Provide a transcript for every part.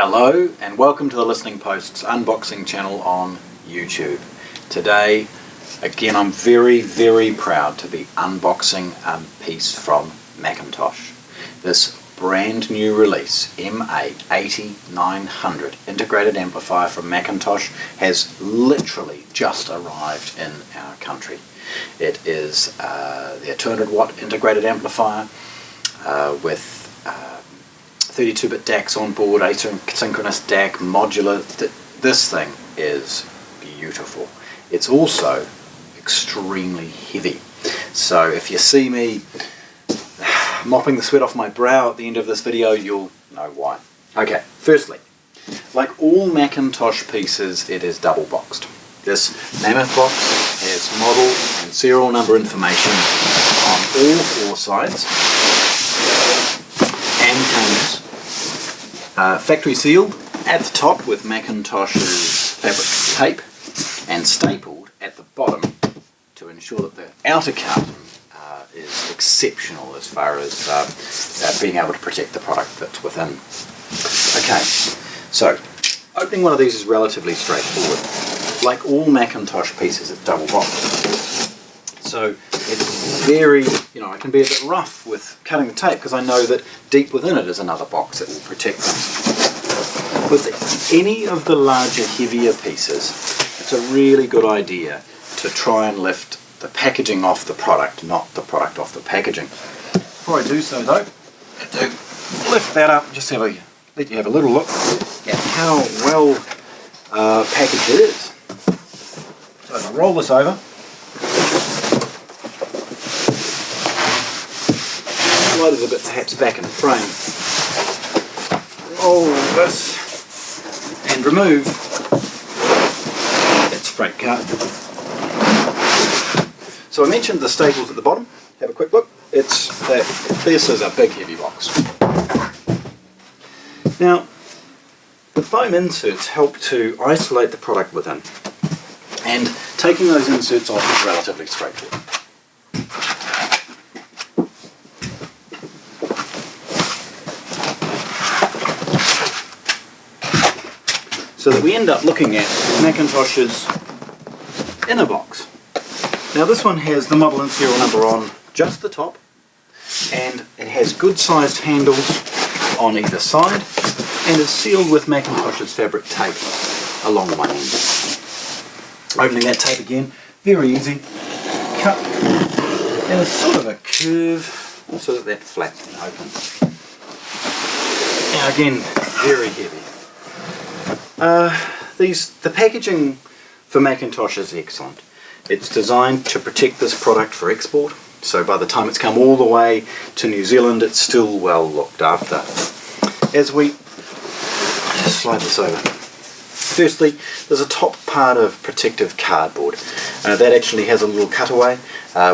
Hello and welcome to the Listening Post's unboxing channel on YouTube. Today, again, I'm very proud to be unboxing a piece from McIntosh. This brand new release, MA8900 Integrated Amplifier from McIntosh, has literally just arrived in our country. It is the 200 watt integrated amplifier with 32-bit DACs on board, asynchronous DAC, modular. This thing is beautiful. It's also extremely heavy. So if you see me mopping the sweat off my brow at the end of this video, you'll know why. Okay, firstly, like all McIntosh pieces, it is double boxed. This mammoth box has model and serial number information on all four sides and comes factory sealed at the top with McIntosh's fabric tape and stapled at the bottom to ensure that the outer carton is exceptional as far as being able to protect the product that's within. Okay, so opening one of these is relatively straightforward. Like all McIntosh pieces, it's double boxed. So it's very, it can be a bit rough with cutting the tape because I know that deep within it is another box that will protect them. With any of the larger, heavier pieces, it's a really good idea to try and lift the packaging off the product, not the product off the packaging. Before I do so though, I do lift that up, just let you have a little look at how well packaged it is. So if I roll this over, slide it a bit perhaps back in the frame, roll this and remove that straight cut. So I mentioned the staples at the bottom. Have a quick look. This is a big heavy box. Now the foam inserts help to isolate the product within, and taking those inserts off is relatively straightforward. So that we end up looking at McIntosh's inner box. Now this one has the model and serial number on just the top, and it has good sized handles on either side and is sealed with McIntosh's fabric tape along one end. Opening that tape again, very easy. Cut in a sort of a curve so that flap can open. Now again, very heavy. The packaging for McIntosh is excellent. It's designed to protect this product for export, so by the time it's come all the way to New Zealand, it's still well looked after. As we slide this over, firstly, there's a top part of protective cardboard. That actually has a little cutaway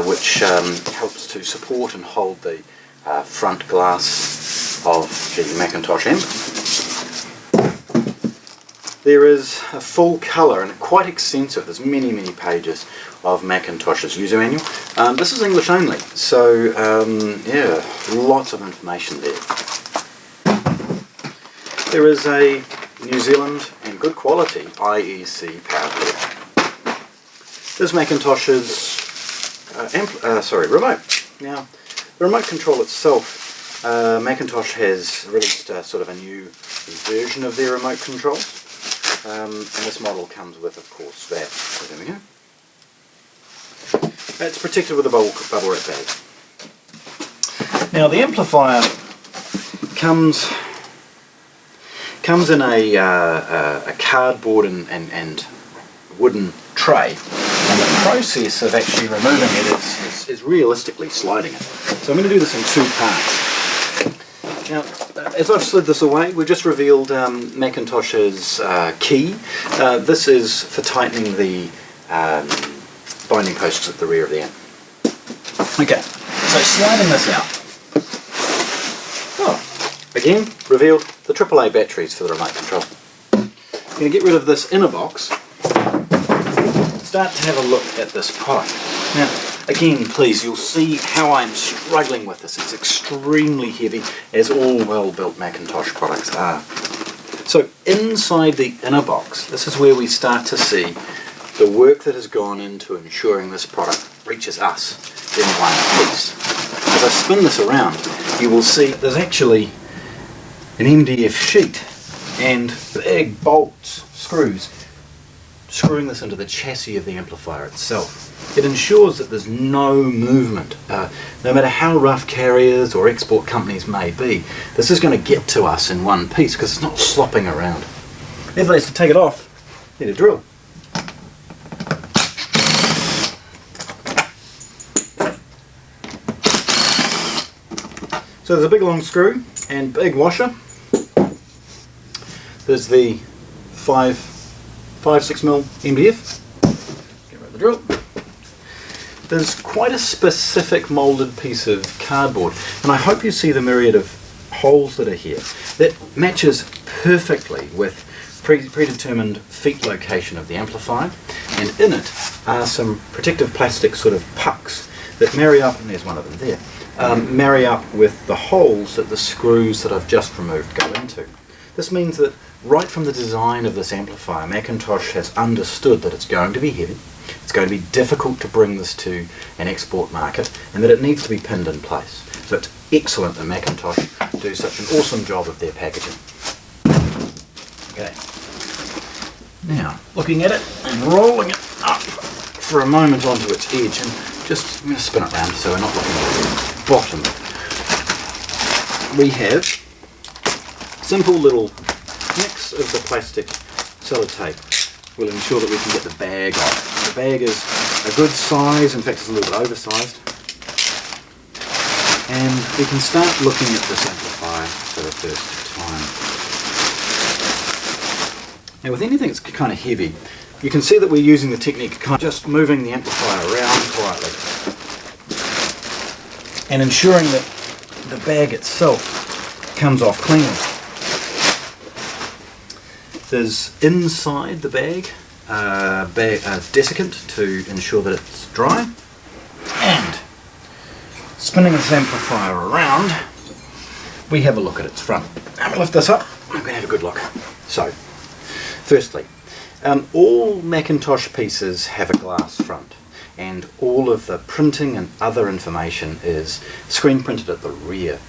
which helps to support and hold the front glass of the McIntosh amp. There is a full colour and quite extensive, there's many pages of McIntosh's user manual. This is English only, so yeah, lots of information there. There is a New Zealand and good quality IEC power cord. There's McIntosh's remote. Now, the remote control itself, McIntosh has released sort of a new version of their remote control. And this model comes with, of course, that. So there we go. It's protected with a bubble wrap bag. Now the amplifier comes in a cardboard and wooden tray, and the process of actually removing it is realistically sliding it. So I'm going to do this in two parts. Now, as I've slid this away, we've just revealed McIntosh's key. This is for tightening the binding posts at the rear of the amp. Okay, so sliding this out. Oh, again, revealed the AAA batteries for the remote control. I'm going to get rid of this inner box. Start to have a look at this product. Now, again, please, you'll see how I'm struggling with this. It's extremely heavy, as all well-built McIntosh products are. So inside the inner box, this is where we start to see the work that has gone into ensuring this product reaches us in one piece. As I spin this around, you will see there's actually an MDF sheet and big bolts, screws, screwing this into the chassis of the amplifier itself. It ensures that there's no movement. No matter how rough carriers or export companies may be, this is going to get to us in one piece because it's not slopping around. Nevertheless, to take it off, need a drill. So there's a big long screw and big washer. There's the 5.6mm MDF. Get rid of the drill. There's quite a specific moulded piece of cardboard, and I hope you see the myriad of holes that are here. That matches perfectly with predetermined feet location of the amplifier, and in it are some protective plastic sort of pucks that marry up, and there's one of them there, marry up with the holes that the screws that I've just removed go into. This means that right from the design of this amplifier, McIntosh has understood that it's going to be heavy, it's going to be difficult to bring this to an export market, and that it needs to be pinned in place. So it's excellent that McIntosh do such an awesome job of their packaging. Okay. Now, looking at it and rolling it up for a moment onto its edge, and just I'm going to spin it around so we're not looking at the bottom. We have simple little mix of the plastic sellotape. Will ensure that we can get the bag off. The bag is a good size, in fact it's a little bit oversized. And we can start looking at this amplifier for the first time. Now with anything that's kind of heavy, you can see that we're using the technique of kind of just moving the amplifier around quietly and ensuring that the bag itself comes off cleanly. There's inside the bag a desiccant to ensure that it's dry, and spinning this amplifier around, we have a look at its front. I'm going to lift this up, I'm going to have a good look. So, firstly, all McIntosh pieces have a glass front, and all of the printing and other information is screen printed at the rear.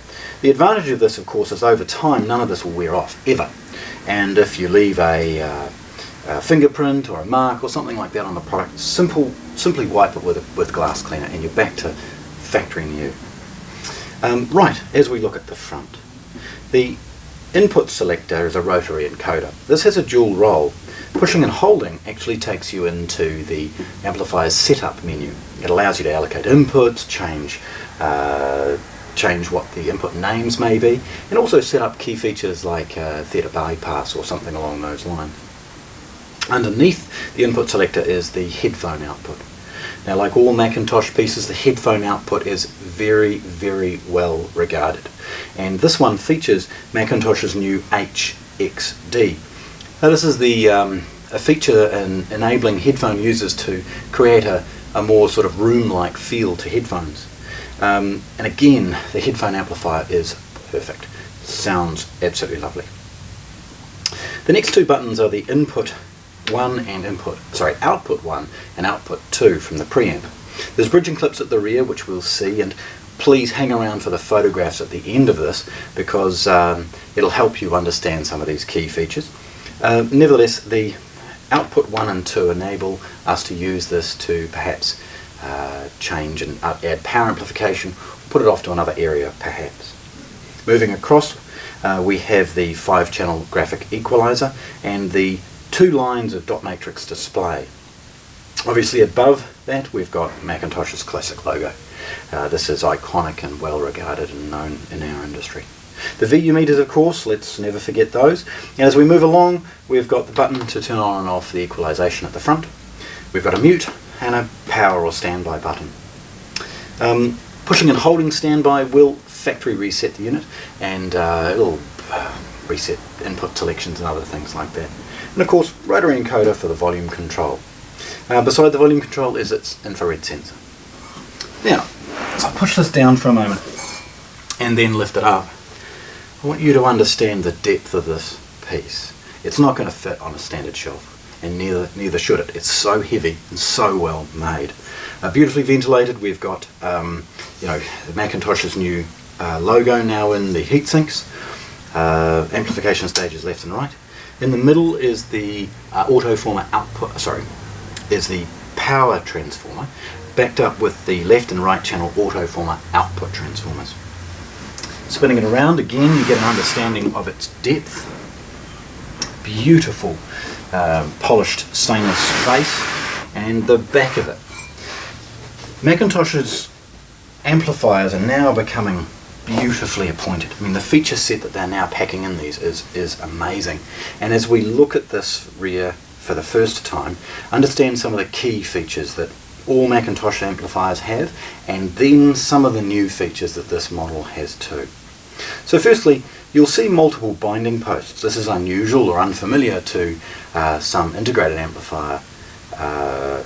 The advantage of this, of course, is over time none of this will wear off, ever. And if you leave a fingerprint or a mark or something like that on the product, simply wipe it with glass cleaner and you're back to factory new. Right, as we look at the front, the input selector is a rotary encoder. This has a dual role. Pushing and holding actually takes you into the amplifier's setup menu. It allows you to allocate inputs, change what the input names may be, and also set up key features like Theater bypass or something along those lines. Underneath the input selector is the headphone output. Now, like all McIntosh pieces, the headphone output is very, very well regarded, and this one features McIntosh's new HXD. Now, this is a feature in enabling headphone users to create a more sort of room-like feel to headphones. And again, the headphone amplifier is perfect. Sounds absolutely lovely. The next two buttons are the output 1 and output 2 from the preamp. There's bridging clips at the rear, which we'll see, and please hang around for the photographs at the end of this because it'll help you understand some of these key features. Nevertheless, the output 1 and 2 enable us to use this to perhaps change and add power amplification, put it off to another area perhaps. Moving across, we have the 5-channel graphic equalizer and the 2 lines of dot matrix display. Obviously above that we've got McIntosh's classic logo. This is iconic and well regarded and known in our industry. The VU meters, of course, let's never forget those. And as we move along, we've got the button to turn on and off the equalization at the front. We've got a mute and a power or standby button. Pushing and holding standby will factory reset the unit, and it'll reset input selections and other things like that. And of course, rotary encoder for the volume control. Beside the volume control is its infrared sensor. Now, as I push this down for a moment and then lift it up, I want you to understand the depth of this piece. It's not going to fit on a standard shelf, and neither should it. It's so heavy and so well made. Beautifully ventilated. We've got McIntosh's new logo now in the heatsinks. Amplification stages left and right. In the middle is the Autoformer output. Is the power transformer, backed up with the left and right channel Autoformer output transformers. Spinning it around again, you get an understanding of its depth. Beautiful polished stainless base, and the back of it. McIntosh's amplifiers are now becoming beautifully appointed. I mean, the feature set that they're now packing in these is amazing. And as we look at this rear for the first time, understand some of the key features that all McIntosh amplifiers have, and then some of the new features that this model has too. So firstly, you'll see multiple binding posts. This is unusual or unfamiliar to some integrated amplifier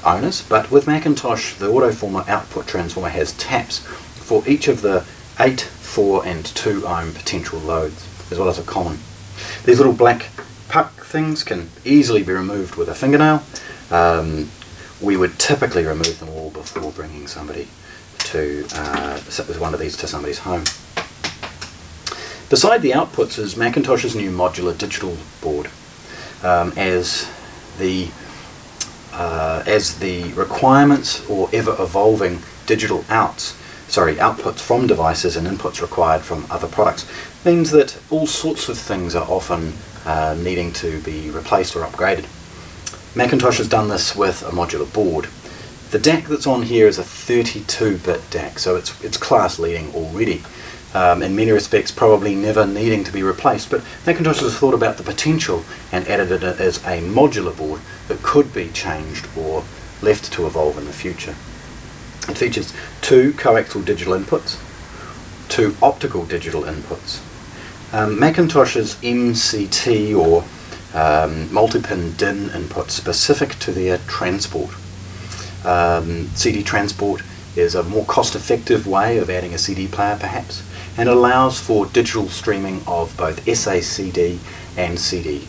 owners, but with McIntosh, the Autoformer output transformer has taps for each of the 8, 4 and 2 ohm potential loads, as well as a common. These little black puck things can easily be removed with a fingernail. We would typically remove them all before bringing somebody to one of these to somebody's home. Beside the outputs is McIntosh's new modular digital board. As the requirements or ever-evolving digital outputs from devices and inputs required from other products means that all sorts of things are often needing to be replaced or upgraded. McIntosh has done this with a modular board. The DAC that's on here is a 32-bit DAC, so it's class leading already. In many respects probably never needing to be replaced, but McIntosh has thought about the potential and added it as a modular board that could be changed or left to evolve in the future. It features 2 coaxial digital inputs, 2 optical digital inputs, McIntosh's MCT or multi-pin DIN inputs specific to their transport. CD transport is a more cost-effective way of adding a CD player perhaps, and allows for digital streaming of both SACD and CD.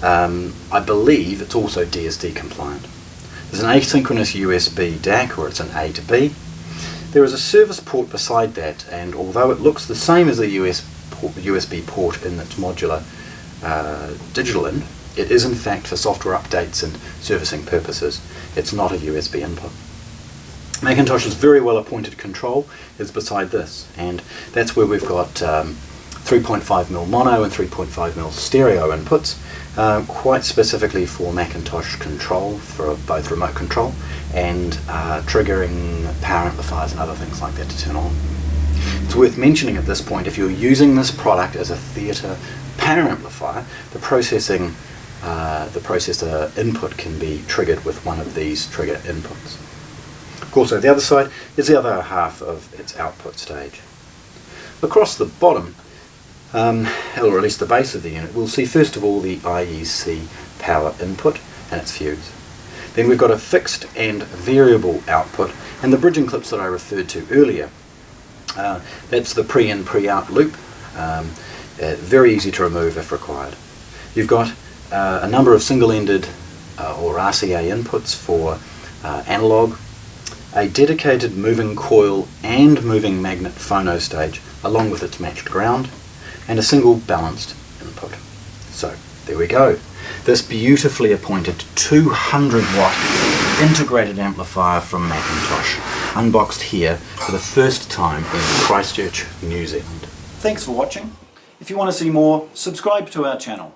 I believe it's also DSD compliant. There's an asynchronous USB DAC, or it's an A to B. There is a service port beside that, and although it looks the same as a USB port in its modular digital in, it is in fact for software updates and servicing purposes. It's not a USB input. McIntosh's very well appointed control is beside this, and that's where we've got 3.5mm mono and 3.5mm stereo inputs, quite specifically for McIntosh control, for both remote control and triggering power amplifiers and other things like that to turn on. It's worth mentioning at this point, if you're using this product as a theatre power amplifier, the processor input can be triggered with one of these trigger inputs. Also, the other side is the other half of its output stage. Across the bottom, or at least the base of the unit, we'll see first of all the IEC power input and its fuse. Then we've got a fixed and variable output, and the bridging clips that I referred to earlier. That's the pre and pre-out loop, very easy to remove if required. You've got a number of single-ended or RCA inputs for Analogue, a dedicated moving coil and moving magnet phono stage along with its matched ground, and a single balanced input. So there we go. This beautifully appointed 200 watt integrated amplifier from McIntosh, unboxed here for the first time in Christchurch, New Zealand. Thanks for watching. If you want to see more, subscribe to our channel.